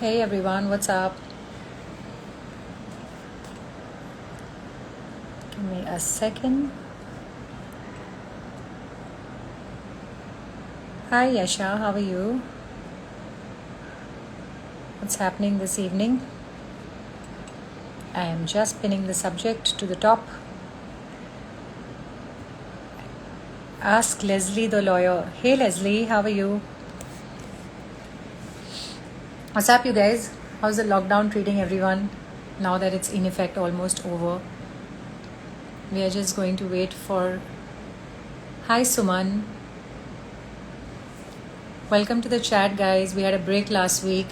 Hey everyone, what's up? Give me a second. Hi Yasha, how are you? What's happening this evening? I am just pinning the subject to the top. Ask Leslie the lawyer. Hey Leslie, how are you? What's up, you guys? How's the lockdown treating everyone now that it's in effect almost over? We are just going to wait for. Hi Suman. Welcome to the chat, guys. We had a break last week.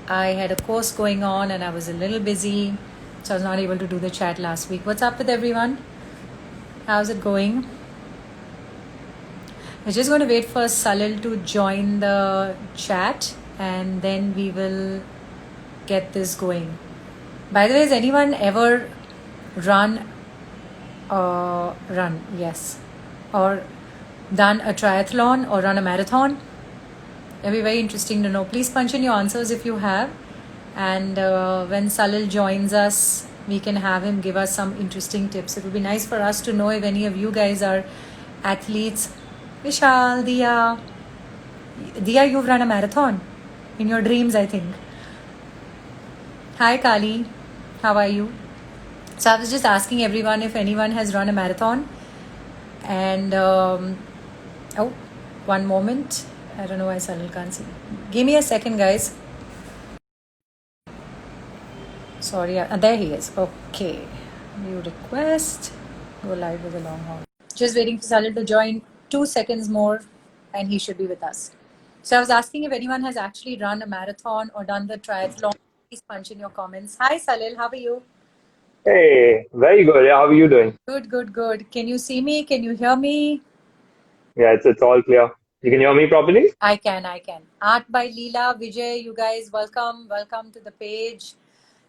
I had a course going on and I was a little busy, so I was not able to do the chat last week. What's up with everyone? How's it going? We're just going to wait for Salil to join the chat and then we will get this going. By the way, has anyone ever run, yes, or done a triathlon or run a marathon? It'll be very interesting to know. Please punch in your answers if you have. And when Salil joins us, we can have him give us some interesting tips. It would be nice for us to know if any of you guys are athletes. Vishal, Diya, you've run a marathon in your dreams, I think. Hi, Kali. How are you? So I was just asking everyone if anyone has run a marathon. And, one moment. I don't know why Salil can't see. Give me a second, guys. Sorry, there he is. Okay. New request. Go live with a long haul. Just waiting for Salil to join. 2 seconds more and he should be with us. So I was asking if anyone has actually run a marathon or done the triathlon. Please punch in your comments. Hi Salil, how are you? Hey, very good. Yeah, how are you doing? Good. Can you see me? Can you hear me? Yeah, it's all clear. You can hear me properly? I can. Art by Leela, Vijay, you guys, welcome to the page.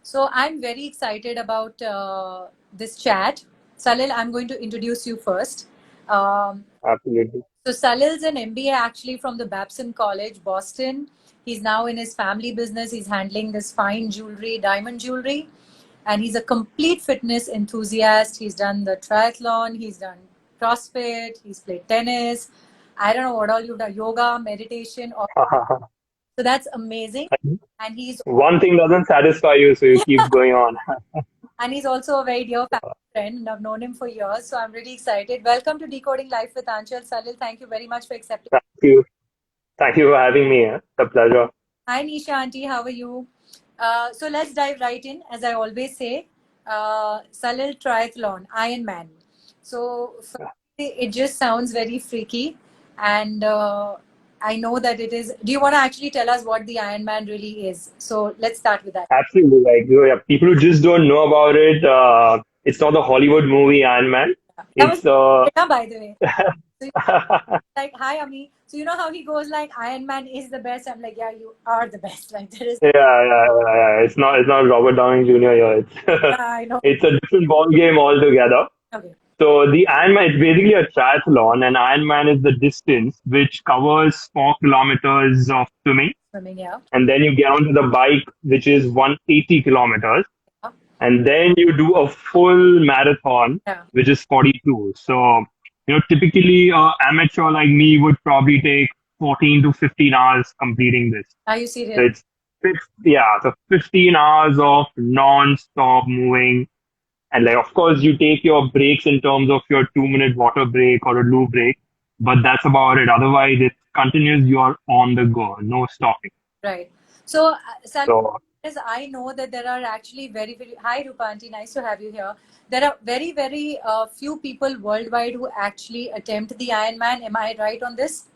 So I'm very excited about this chat. Salil, I'm going to introduce you first. Absolutely. So Salil's an MBA actually from the Babson College, Boston. He's now in his family business. He's handling this fine jewelry, diamond jewelry. And he's a complete fitness enthusiast. He's done the triathlon, he's done CrossFit, he's played tennis. I don't know what all you've done, yoga, meditation. So that's amazing. And he's One thing doesn't satisfy you, so you keep going on. and he's also a very dear family friend, and I've known him for years. So I'm really excited. Welcome to Decoding Life with Anchal. Salil, thank you very much for accepting. Thank you. Thank you for having me. It's a pleasure. Hi, Nisha Auntie, how are you? So let's dive right in. As I always say, Salil Triathlon, Ironman. So firstly, it just sounds very freaky, and I know that it is. Do you want to actually tell us what the Ironman really is? So let's start with that. Absolutely. Yeah, people who just don't know about it, it's not the Hollywood movie Iron Man. That was It's yeah, by the way. So, like, hi, Ami. So you know how he goes like, Iron Man is the best. I'm like, yeah, you are the best. Like there is. yeah. It's not Robert Downey Jr. here. It's I know. it's a different ball game altogether. Okay. So the Ironman is basically a triathlon, and Ironman is the distance which covers 4 kilometers of swimming, Swimming, yeah. and then you get onto the bike, which is 180 kilometers, Yeah. and then you do a full marathon, Yeah. which is 42. So typically, amateur like me would probably take 14 to 15 hours completing this. Are you So serious? it's so 15 hours of non-stop moving. And like, of course, you take your breaks in terms of your 2 minute water break or a loo break, but that's about it. Otherwise, it continues. You're on the go, no stopping. Right. So, Sally, So as I know that there are actually very. Hi, Rupanti. Nice to have you here. There are very few people worldwide who actually attempt the Ironman. Am I right on this?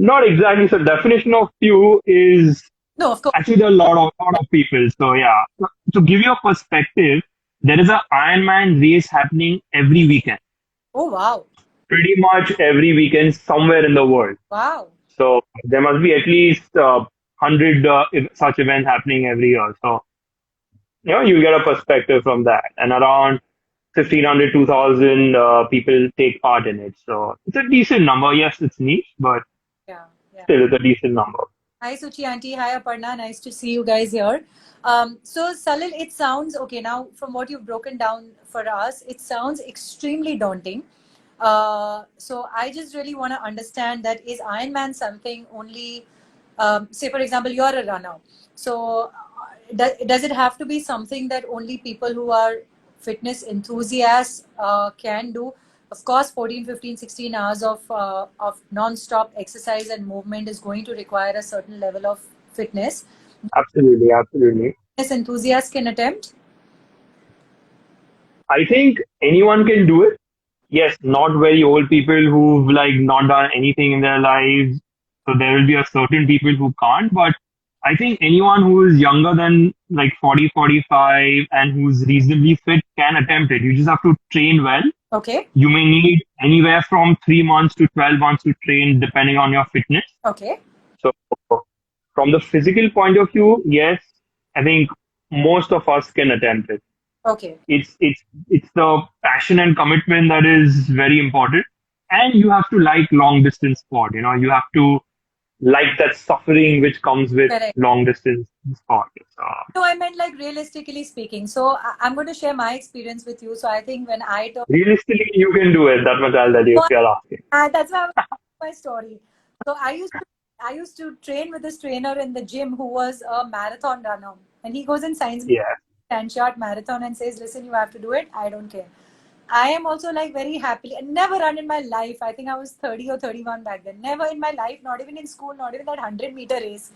not exactly. So definition of few is No, of course. actually there are a lot of people. So yeah, to give you a perspective, there is a Ironman race happening every weekend. Oh, wow. Pretty much every weekend somewhere in the world. Wow. So there must be at least 100 such events happening every year. So you get a perspective from that. And around 1,500, 2,000 people take part in it. So it's a decent number. Yes, it's niche, but Yeah. still it's a decent number. Hi, Suchi Auntie. Hi, Aparna. Nice to see you guys here. So, Salil, it sounds okay now from what you've broken down for us, it sounds extremely daunting. So, I just really want to understand that is Ironman something only, say, for example, you're a runner. So, does it have to be something that only people who are fitness enthusiasts can do? Of course, 14, 15, 16 hours of non-stop exercise and movement is going to require a certain level of fitness. Absolutely, absolutely. Fitness enthusiasts can attempt. I think anyone can do it. Yes, not very old people who've like not done anything in their lives. So there will be a certain people who can't, but I think anyone who is younger than like 40, 45 and who's reasonably fit can attempt it. You just have to train well. Okay. You may need anywhere from 3 months to 12 months to train depending on your fitness. Okay. So from the physical point of view, yes, I think most of us can attempt it. Okay. It's the passion and commitment that is very important, and you have to like long distance sport. You have to like that suffering which comes with Correct. long distance sport. So, No, I meant like realistically speaking. So I'm going to share my experience with you. So I think when I talk, realistically, you can do it. That much I'll tell you if you're asking. that's why I was my story. So I used to train with this trainer in the gym who was a marathon runner, and he goes and signs me Yeah. 10-shot marathon and says, "Listen, you have to do it. I don't care." I am also like very happily and never run in my life. I think I was 30 or 31 back then. Never in my life, not even in school, not even that 100-meter race.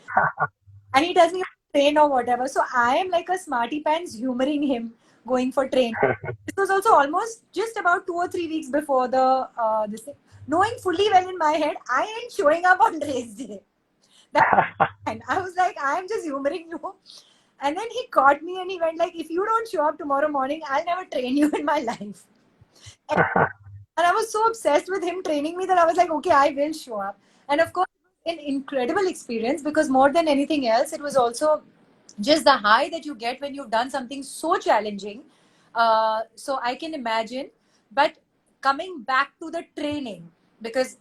And he tells me train or whatever. So I am like a smarty pants humoring him going for train. This was also almost just about 2 or 3 weeks before the this thing. Knowing fully well in my head, I ain't showing up on race day. And I was like, I'm just humoring you. And then he caught me and he went like, if you don't show up tomorrow morning, I'll never train you in my life. And I was so obsessed with him training me that I was like, okay, I will show up. And of course, an incredible experience because more than anything else, it was also just the high that you get when you've done something so challenging. So I can imagine. But coming back to the training, because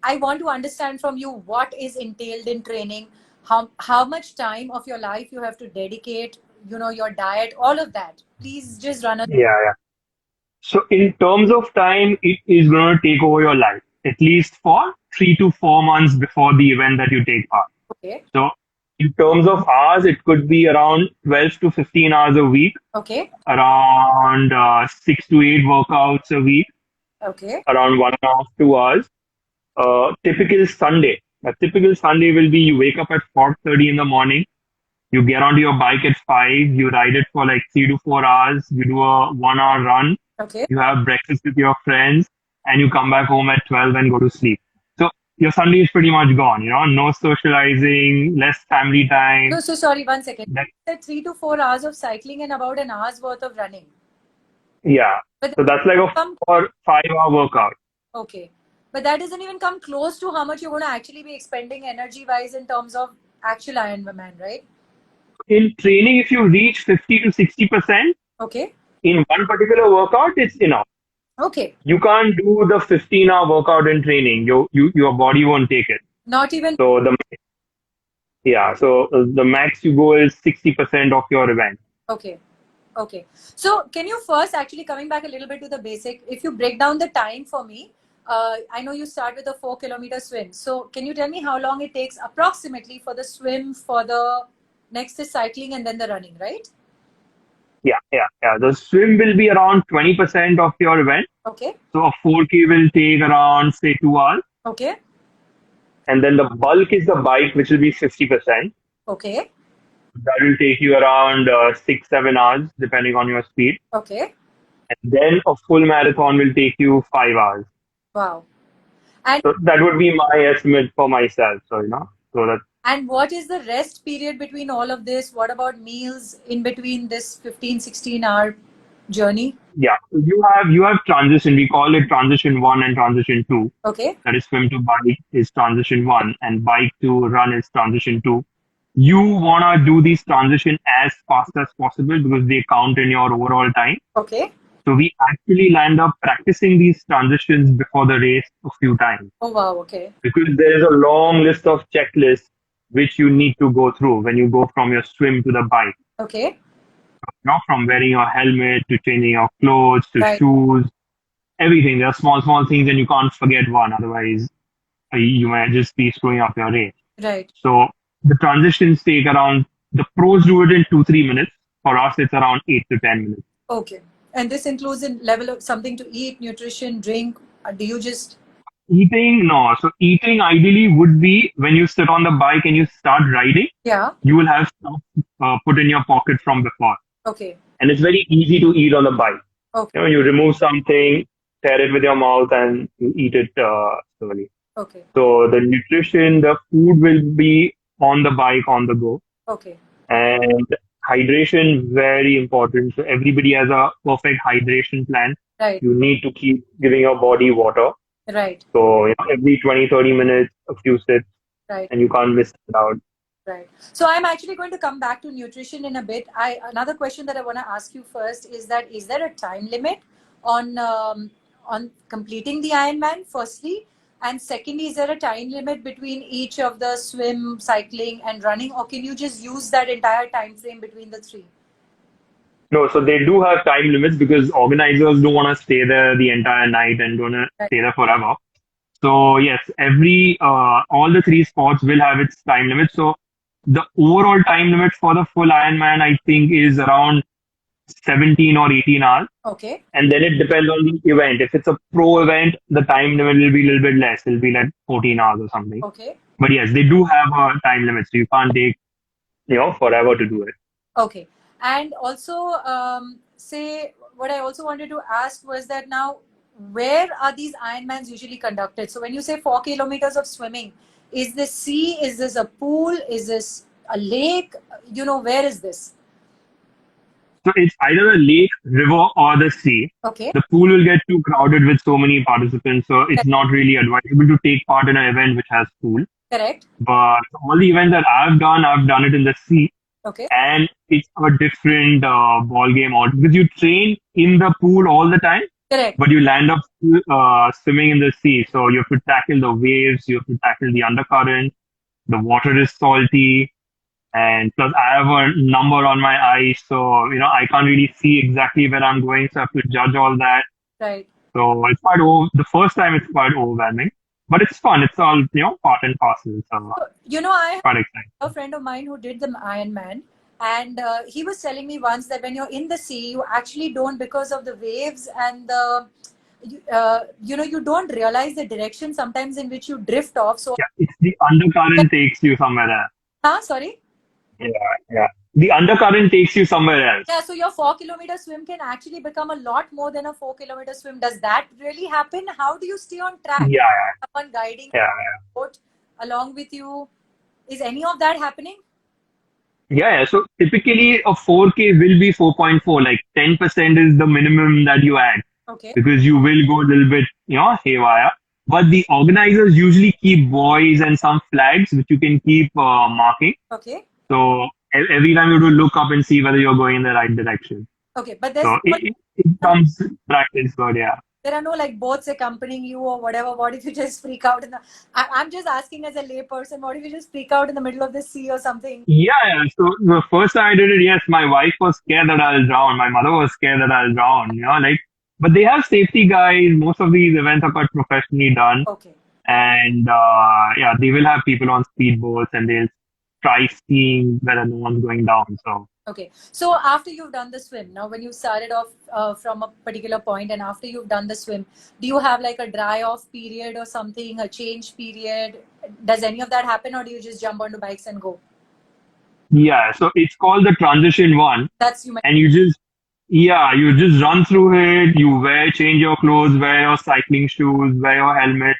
I want to understand from you what is entailed in training, how much time of your life you have to dedicate, your diet, all of that. Please just run us. Yeah. So in terms of time, it is going to take over your life, at least for 3 to 4 months before the event that you take part. Okay. So in terms of hours, it could be around 12 to 15 hours a week, Okay. around 6 to 8 workouts a week, Okay. around 1.5, 2 hours. A typical Sunday will be you wake up at 4:30 in the morning, you get onto your bike at 5, you ride it for like 3 to 4 hours, you do a 1 hour run, Okay. you have breakfast with your friends, and you come back home at 12 and go to sleep. So your Sunday is pretty much gone, no socializing, less family time. So sorry, 1 second. That, You said 3 to 4 hours of cycling and about an hour's worth of running. yeah. But So that's like a come 4 or 5 hour workout. okay. But that doesn't even come close to how much you're going to actually be expending energy wise in terms of actual Ironman, right? In training, if you reach 50 to 60% Okay. in one particular workout, it's enough. Okay. You can't do the 15-hour workout in training. Your body won't take it. Not even. So the max you go is 60% of your event. Okay. Okay. So can you first actually coming back a little bit to the basic, if you break down the time for me, I know you start with a 4 kilometer swim. So can you tell me how long it takes approximately for the swim, for the next is cycling and then the running, right? Yeah. The swim will be around 20% of your event. Okay. So a 4K will take around, say, 2 hours. Okay. And then the bulk is the bike, which will be 50%. Okay. That will take you around 6, 7 hours, depending on your speed. Okay. And then a full marathon will take you 5 hours. Wow. And So that would be my estimate for myself. So that and what is the rest period between all of this? What about meals in between this 15, 16 hour journey? yeah, you have transition. We call it transition 1 and transition 2. Okay. That is swim to bike is transition 1 and bike to run is transition 2. You wanna do these transition as fast as possible because they count in your overall time. Okay. So we actually land up practicing these transitions before the race a few times Oh wow. Okay. because there is a long list of checklists which you need to go through when you go from your swim to the bike. Okay. From wearing your helmet to changing your clothes to Right. shoes, everything. There are small, small things, and you can't forget one. Otherwise, you might just be screwing up your race. Right. So the transitions take around, the pros do it in 2-3 minutes. For us, it's around 8 to 10 minutes. Okay. And this includes a level of something to eat, nutrition, drink. Do you just? Eating, no. So eating ideally would be when you sit on the bike and you start riding, Yeah. you will have stuff put in your pocket from before. Okay. And it's very easy to eat on the bike. Okay. You remove something, tear it with your mouth, and you eat it slowly. Okay. So the nutrition, the food will be on the bike, on the go. Okay. And hydration, very important. So everybody has a perfect hydration plan. Right. You need to keep giving your body water. Right. So every 20-30 minutes, a few sips, Right. and you can't miss it out. Right. So I'm actually going to come back to nutrition in a bit. Another question that I want to ask you first is that is there a time limit on completing the Ironman? Firstly, and secondly, is there a time limit between each of the swim, cycling, and running, or can you just use that entire time frame between the three? No, so they do have time limits because organizers don't want to stay there the entire night and don't want to Right. stay there forever. So yes, all the three sports will have its time limit. So the overall time limit for the full Ironman, I think, is around 17 or 18 hours. Okay. And then it depends on the event. If it's a pro event, the time limit will be a little bit less. It'll be like 14 hours or something. Okay. But yes, they do have a time limit. So you can't take, forever to do it. Okay. And also, say what I also wanted to ask was that now, where are these Ironmans usually conducted? So when you say 4 kilometers of swimming, is this sea? Is this a pool? Is this a lake? Where is this? So it's either a lake, river, or the sea. Okay. The pool will get too crowded with so many participants, so it's not really advisable to take part in an event which has pool. Correct. But all the events that I've done it in the sea, Okay. and it's a different ball game all because you train in the pool all the time, Correct. but you land up swimming in the sea. So you have to tackle the waves, you have to tackle the undercurrent. The water is salty, and plus I have a number on my eye, so I can't really see exactly where I'm going, so I have to judge all that. Right. So it's the first time it's quite overwhelming, but it's fun. It's all part and parcel. So I quite exciting. have a friend of mine who did the Ironman, and he was telling me once that when you're in the sea, you actually don't, because of the waves and you don't realize the direction sometimes in which you drift off. So Yeah, it's the undercurrent takes you somewhere else. sorry. Yeah. The undercurrent takes you somewhere else. Yeah, so your 4 kilometer swim can actually become a lot more than a 4 kilometer swim. Does that really happen? How do you stay on track? Yeah, Someone guiding yeah, boat along with you. Is any of that happening? yeah. So typically a 4K will be 4.4. Like 10% is the minimum that you add Okay. because you will go a little bit, haywire. But the organizers usually keep buoys and some flags which you can keep marking. Okay. So every time you have to look up and see whether you're going in the right direction. Okay, but So it comes practice good, yeah. there are no like boats accompanying you or whatever. What if you just freak out I'm just asking as a lay person, what if you just freak out in the middle of the sea or something? Yeah. So the first time I did it, yes, my wife was scared that I'll drown. My mother was scared that I'll drown, but they have safety guys. Most of these events are quite professionally done. Okay. And yeah, they will have people on speedboats and they'll try seeing whether no one's going down. So Okay. So after you've done the swim, now when you started off from a particular point and after you've done the swim, do you have like a dry off period or something, a change period? Does any of that happen, or do you just jump onto bikes and go? yeah, so it's called the transition one. That's you. And you just run through it. You change your clothes, wear your cycling shoes, wear your helmet,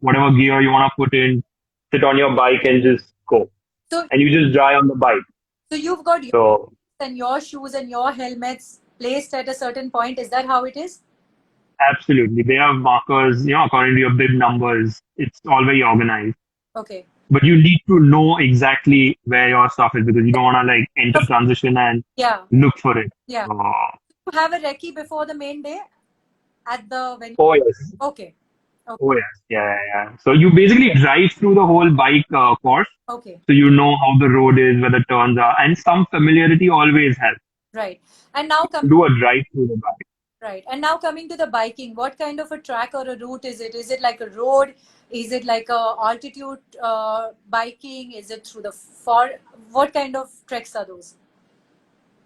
whatever gear you want to put in, sit on your bike and just go. So, and you just dry on the bike. So you've got your shoes and your helmets placed at a certain point. Is that how it is? Absolutely. They have markers, according to your bib numbers. It's all very organized. Okay. But you need to know exactly where your stuff is because you don't want to like enter transition and look for it. Yeah. You have a recce before the main day at the venue? Oh, yes. Okay. Okay. Oh, yes. Yeah, yeah, yeah. So you basically drive through the whole bike course. Okay. So you know how the road is, where the turns are, and some familiarity always helps. Right. And now come Do a drive through the bike. right. And now coming to the biking, what kind of a track or a route is it? Is it like a road? Is it like a altitude biking? Is it through the for? What kind of treks are those?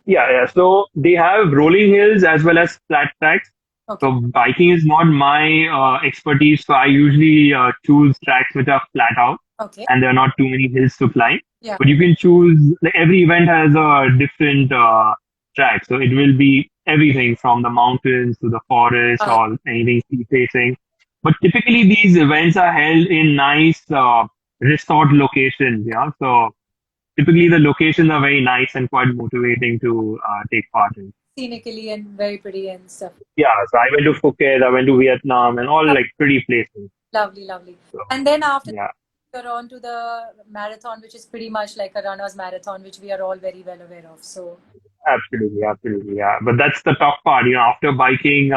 Yeah, yeah. So they have rolling hills as well as flat tracks. Okay. So biking is not my expertise, so I usually choose tracks which are flat out Okay. and there are not too many hills to climb. Yeah. But you can choose, like, every event has a different track, so it will be everything from the mountains to the forest Uh, or anything sea facing. But typically these events are held in nice resort locations, yeah. So typically the locations are very nice and quite motivating to take part in. Scenically and very pretty and stuff. Yeah, so I went to Phuket, I went to Vietnam, and all Oh, like pretty places. lovely, lovely. So And then after yeah, you're on to the marathon, which is pretty much like a runner's marathon, which we are all very well aware of. So, absolutely, absolutely, yeah. But that's the tough part. After biking,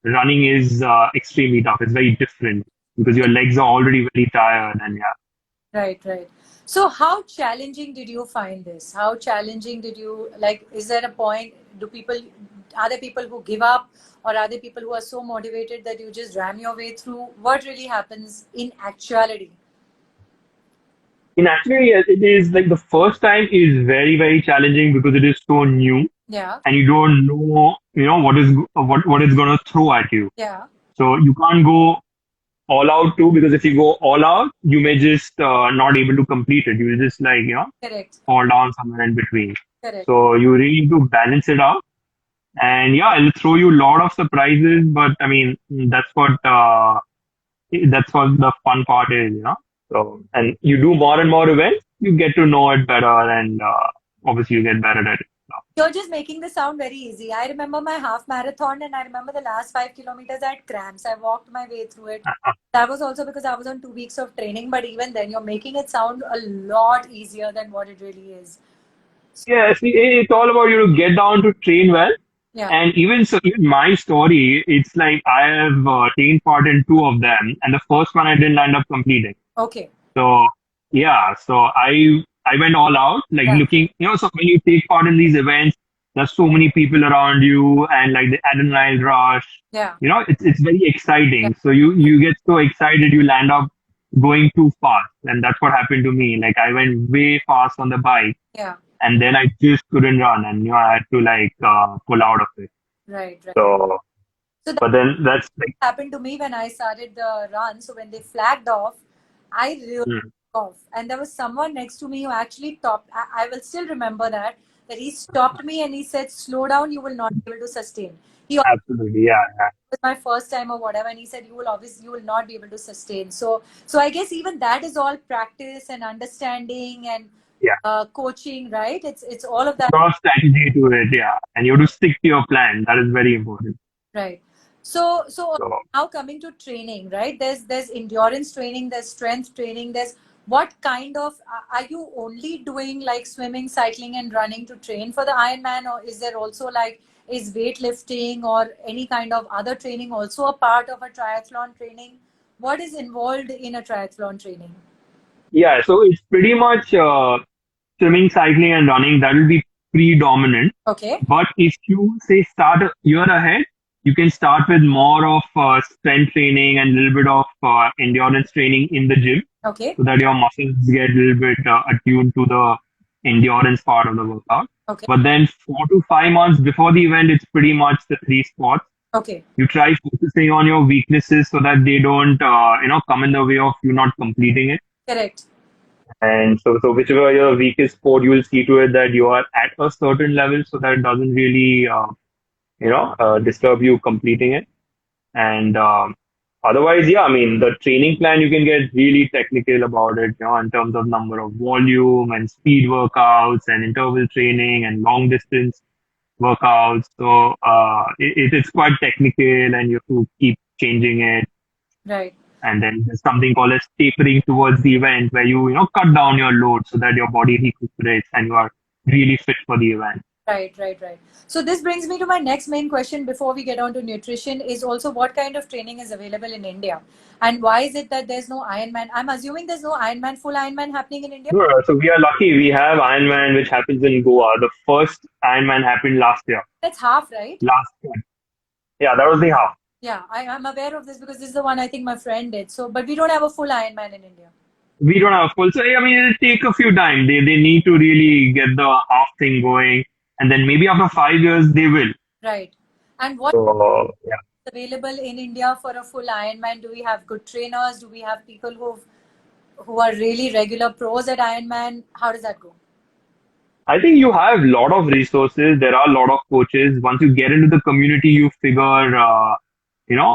running is extremely tough. It's very different because your legs are already very tired, and yeah. right, right. So, how challenging did you find this? How challenging did you like? Is there a point? Do people, are there people who give up, or are there people who are so motivated that you just ram your way through? What really happens in actuality? In actually, it is like the first time is very, very challenging because it is so new Yeah, and you don't know, what is going to throw at you. yeah, So you can't go all out too, because if you go all out, you may just not able to complete it. You will just, like, correct, fall down somewhere in between. correct. So you really need to balance it out. And yeah, it'll throw you a lot of surprises, but I mean, that's what the fun part is. So, and you do more and more events, you get to know it better, and obviously you get better at it. You're just making this sound very easy. I remember my half marathon and I remember the last 5 kilometers I had cramps. I walked my way through it. That was also because I was on 2 weeks of training, but even then, you're making it sound a lot easier than what it really is. Yeah, see, it's all about you to get down to train well. Yeah. And even so, even my story, it's like I have taken part in two of them, and the first one I didn't end up completing. Okay. So yeah, so I went all out, like Yeah. looking, so when you take part in these events, there's so many people around you, and like the adrenaline rush, Yeah. it's very Yeah. exciting. So you get so excited, you land up going too fast, and that's what happened to me. Like I went way fast on the bike, Yeah. and then I just couldn't run, and I had to, like, pull out of it. Right. Right. So, So that but then that's like, happened to me when I started the run. So when they flagged off, I really mm, took off. And there was someone next to me who actually stopped. I will still remember that he stopped me and he said, "Slow down, you will not be able to sustain." He absolutely, yeah, yeah. was my first time or whatever, and he said, you will not be able to sustain. So I guess even that is all practice and understanding and Yeah. coaching, right? It's all of that. Lot of strategy to it, yeah, and you have to stick to your plan. That is very important. Right. So So now coming to training, right? There's endurance training, there's strength training, there's what kind of are you only doing like swimming, cycling, and running to train for the Ironman, or is there also like is weightlifting or any kind of other training also a part of a triathlon training? What is involved in a triathlon training? yeah, so it's pretty much swimming, cycling, and running. That will be predominant. Okay. But if you say start a year ahead, you can start with more of strength training and a little bit of endurance training in the gym, Okay. so that your muscles get a little bit attuned to the endurance part of the workout. Okay. But then 4 to 5 months before the event, it's pretty much the three sports. Okay. You try focusing on your weaknesses so that they don't, come in the way of you not completing it. Correct. And so whichever your weakest sport, you will see to it that you are at a certain level so that it doesn't really, disturb you completing it. And otherwise, yeah, I mean, the training plan, you can get really technical about it, in terms of number of volume and speed workouts and interval training and long distance workouts. So it's quite technical, and you have to keep changing it. Right. And then there's something called as tapering towards the event, where you cut down your load so that your body recuperates and you are really fit for the event. Right, right, right. So this brings me to my next main question before we get on to nutrition is also what kind of training is available in India? And why is it that there's no Ironman? I'm assuming there's no Ironman, full Ironman happening in India? So we are lucky. We have Ironman, which happens in Goa. The first Ironman happened last year. That's half, right? Last year. Yeah, that was the half. Yeah, I'm aware of this because this is the one I think my friend did. So, but we don't have a full Ironman in India. We don't have a full. So I mean, it'll take a few time. They need to really get the half thing going, and then maybe after 5 years they will. Right. And what So yeah. is available in India for a full Ironman? Do we have good trainers? Do we have people who are really regular pros at Ironman? How does that go? I think you have a lot of resources. There are a lot of coaches. Once you get into the community, you figure,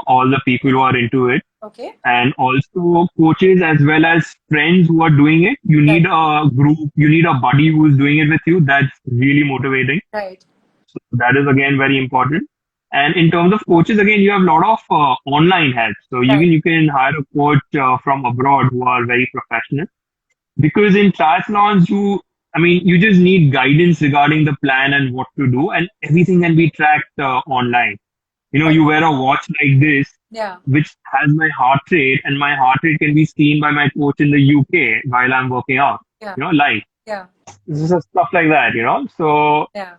all the people who are into it, Okay. and also coaches as well as friends who are doing it. You Right. need a group. You need a buddy who's doing it with you. That's really motivating. Right. So that is again very important. And in terms of coaches, again, you have a lot of online help. So Right. you can hire a coach from abroad who are very professional. Because in triathlons, you just need guidance regarding the plan and what to do, and everything can be tracked online. Right. You wear a watch like this, Yeah. which has my heart rate, and my heart rate can be seen by my coach in the UK while I'm working out, Yeah. live. Yeah. This is stuff like that. So Yeah.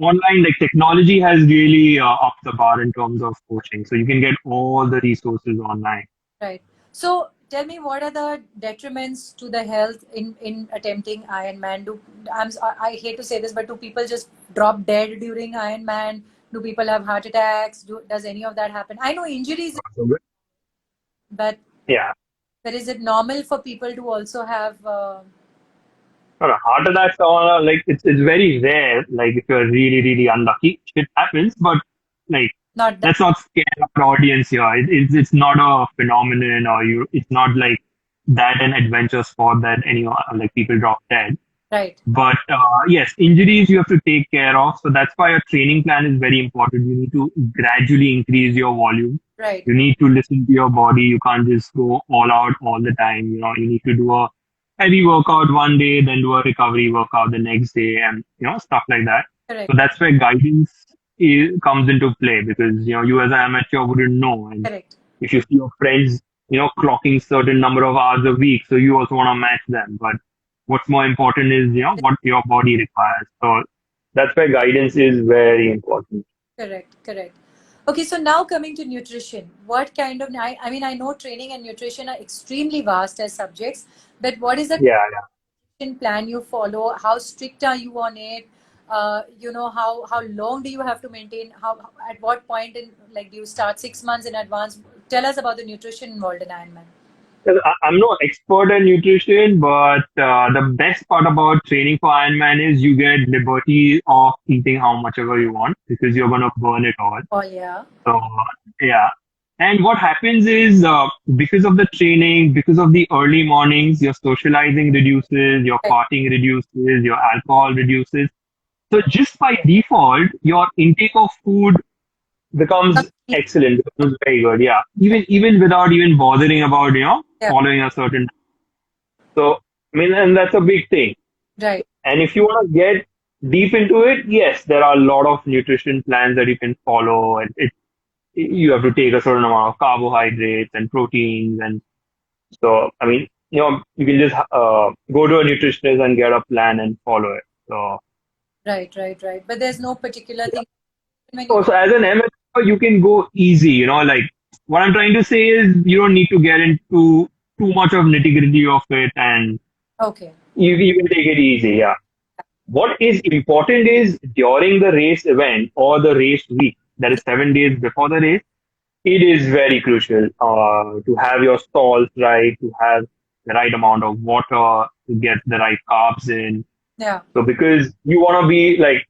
online, like technology has really upped the bar in terms of coaching. So you can get all the resources online. Right. So tell me, what are the detriments to the health in attempting Ironman? I hate to say this, but do people just drop dead during Ironman? Do people have heart attacks? Does any of that happen? I know injuries, So, but yeah. is it normal for people to also have No, no, heart attacks are like it's very rare. Like if you're really really unlucky, it happens. But like not that? let's not scare our audience here. It's not a phenomenon, or it's not like that an adventure sport that anyone like people drop dead. Right. But yes, injuries you have to take care of. So that's why a training plan is very important. You need to gradually increase your volume. Right. You need to listen to your body. You can't just go all out all the time. You need to do a heavy workout one day, then do a recovery workout the next day, and stuff like that. Correct. So that's where guidance comes into play, because you as an amateur wouldn't know, and Correct. if you see your friends clocking certain number of hours a week, so you also want to match them. But what's more important is what your body requires. So that's where guidance is very important. Correct. Correct. Okay, so now coming to nutrition, what kind of, I mean, I know training and nutrition are extremely vast as subjects, but what is the Yeah, nutrition plan you follow? How strict are you on it? How long do you have to maintain? At what point in, like, do you start 6 months in advance? Tell us about the nutrition involved in Ironman. 'cause I'm no expert in nutrition, but the best part about training for Ironman is you get liberty of eating how much ever you want, because you're gonna burn it all. Oh, yeah. So yeah. And what happens is, because of the training, because of the early mornings, your socializing reduces, your Right. partying reduces, your alcohol reduces. So just by default, your intake of food becomes excellent, becomes very good. Yeah. Even without even bothering about, Yeah. following a certain. So I mean, and that's a big thing. Right. And if you want to get deep into it, yes, there are a lot of nutrition plans that you can follow, and you have to take a certain amount of carbohydrates and proteins. And so, I mean, you can just go to a nutritionist and get a plan and follow it. So, Right, right, right. But there's no particular thing when you, so as an amateur, you can go easy, like what I'm trying to say is you don't need to get into too much of nitty gritty of it, and okay. you can take it easy. Yeah. What is important is during the race event or the race week, that is 7 days before the race, it is very crucial to have your salts right, to have the right amount of water, to get the right carbs in. Yeah. So because you want to be like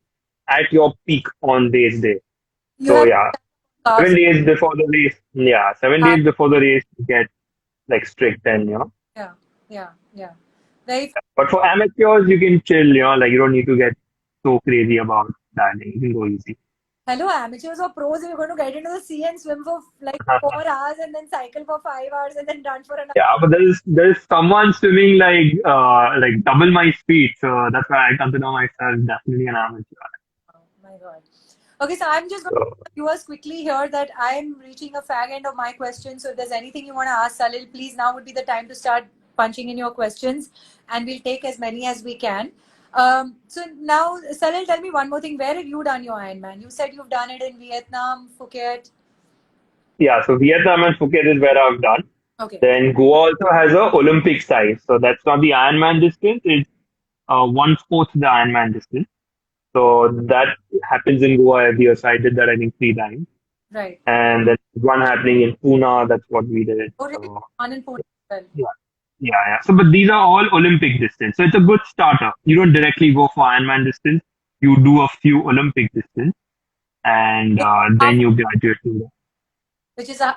at your peak on race day. You So have yeah, carbs. 7 days before the race. Yeah, 7 days before the race, you get like strict and. Yeah, yeah, yeah. Very. But for amateurs, you can chill. Like you don't need to get so crazy about dieting. You can go easy. Hello, amateurs or pros, you're going to get into the sea and swim for like 4 hours and then cycle for 5 hours and then run for another. Yeah, but there's someone swimming like double my speed, so that's why I consider myself definitely an amateur. my God. Okay, so I'm just going to tell viewers quickly here that I'm reaching a fag end of my questions. So if there's anything you want to ask Salil, please now would be the time to start punching in your questions, and we'll take as many as we can. So now, Salil, tell me one more thing. Where have you done your Ironman? You said you've done it in Vietnam, Phuket. Yeah, so Vietnam and Phuket is where I've done. Okay. Then Goa also has a Olympic size. So that's not the Ironman distance. It's one-fourth the Ironman distance. So that happens in Goa every year. So I did that, I think, 3 times. Right. And then one happening in Pune. That's what we did. Oh, really? So One in Pune as well. yeah, yeah. So, but these are all Olympic distance. So it's a good starter. You don't directly go for Ironman distance. You do a few Olympic distance, and Which, then you graduate to the.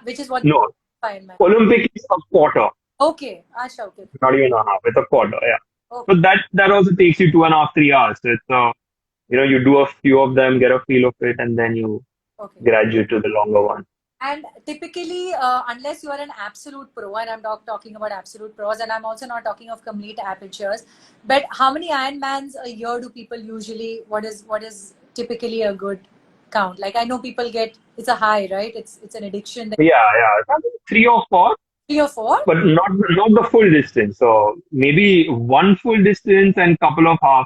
which is what No, Ironman. Olympic is a quarter, Okay. Asha, okay. not even a half. It's a quarter. Yeah. Okay. But that also takes you 2.5, 3 hours. So it's you do a few of them, get a feel of it, and then you Okay. graduate to the longer one. And typically, unless you are an absolute pro, and I'm not talking about absolute pros, and I'm also not talking of complete amateurs, but how many Ironmans a year do people usually? What is typically a good count? Like I know people get it's a high, right? It's an addiction. Yeah, yeah. 3 or 4, 3 or 4? but not the full distance. So maybe one full distance and couple of half,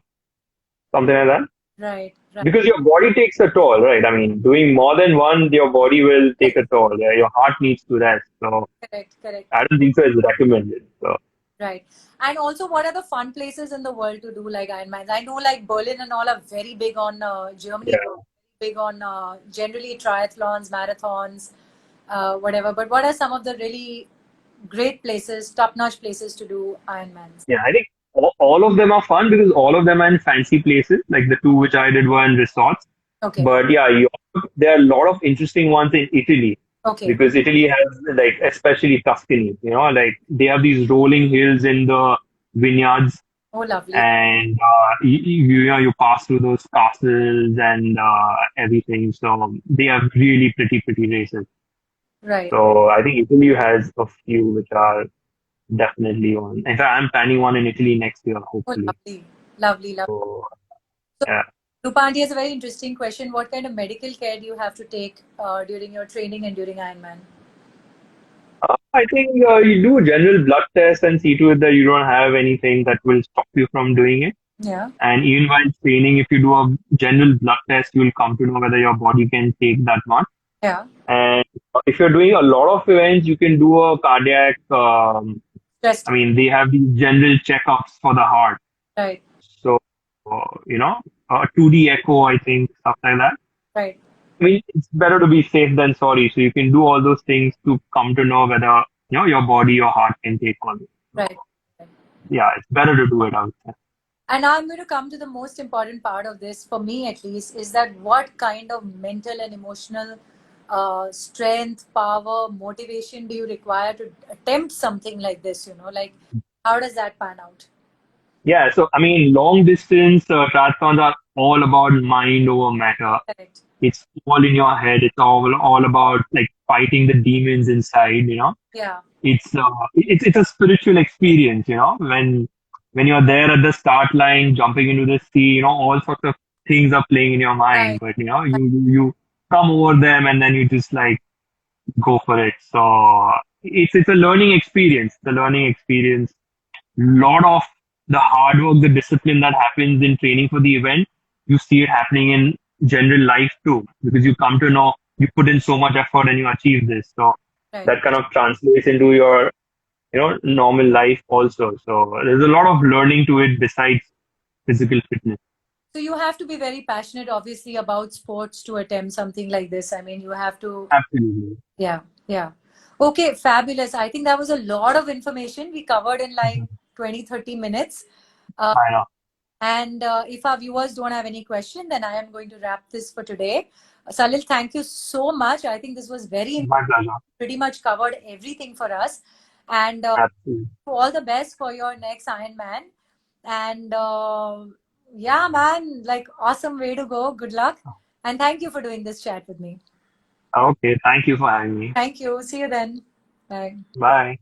something like that. Right, right. Because your body takes a toll, right? I mean, doing more than one, your body will take a toll. Yeah? Your heart needs to rest. So Correct, correct. I don't think so it's recommended. So Right. And also, what are the fun places in the world to do like Ironmans? I know like Berlin and all are very big on Germany, yeah. big on generally triathlons, marathons, whatever. But what are some of the really great places, top-notch places to do Ironmans? Yeah, I think all of them are fun because all of them are in fancy places. Like the two which I did were in resorts. Okay. But yeah, there are a lot of interesting ones in Italy Okay. because Italy has like, especially Tuscany, like they have these rolling hills in the vineyards, Oh, lovely. and you pass through those castles and everything. So they have really pretty races. Right. So I think Italy has a few which are definitely on. In fact, I'm planning one in Italy next year, Oh, hopefully. lovely. Lovely, lovely. So So, yeah. Rupandi has a very interesting question. What kind of medical care do you have to take during your training and during Ironman? I think you do general blood tests and see to it that you don't have anything that will stop you from doing it. Yeah. And even while training, if you do a general blood test, you'll come to know whether your body can take that much. Yeah. And if you're doing a lot of events, you can do a cardiac. Just I mean, they have these general checkups for the heart. right. So, a 2D echo, I think, stuff like that. Right. I mean, it's better to be safe than sorry. So you can do all those things to come to know whether your body, your heart can take all this. So, Right. yeah, it's better to do it out there. And now I'm going to come to the most important part of this, for me at least, is that what kind of mental and emotional strength, power, motivation do you require to attempt something like this? Like how does that pan out? Yeah, so I mean, long distance triathlons are all about mind over matter. Correct. It's all in your head. It's all about like fighting the demons inside. Yeah. It's a spiritual experience. When you're there at the start line, jumping into the sea. All sorts of things are playing in your mind, Right. but you come over them and then you just like go for it. So it's a learning experience. The learning experience. Lot of the hard work, the discipline that happens in training for the event, you see it happening in general life too, because you come to know you put in so much effort and you achieve this. So Right. that kind of translates into your, normal life also. So there's a lot of learning to it besides physical fitness. So you have to be very passionate, obviously, about sports to attempt something like this. I mean, you have to. Absolutely. Yeah. Yeah. Okay. Fabulous. I think that was a lot of information we covered in like 20, 30 minutes. I know. And if our viewers don't have any question, then I am going to wrap this for today. Salil, thank you so much. I think this was very My pleasure. pretty much covered everything for us. And Absolutely. all the best for your next Ironman. And yeah, man, like awesome way to go. Good luck. And thank you for doing this chat with me. Okay. Thank you for having me. Thank you. See you then. Bye. Bye.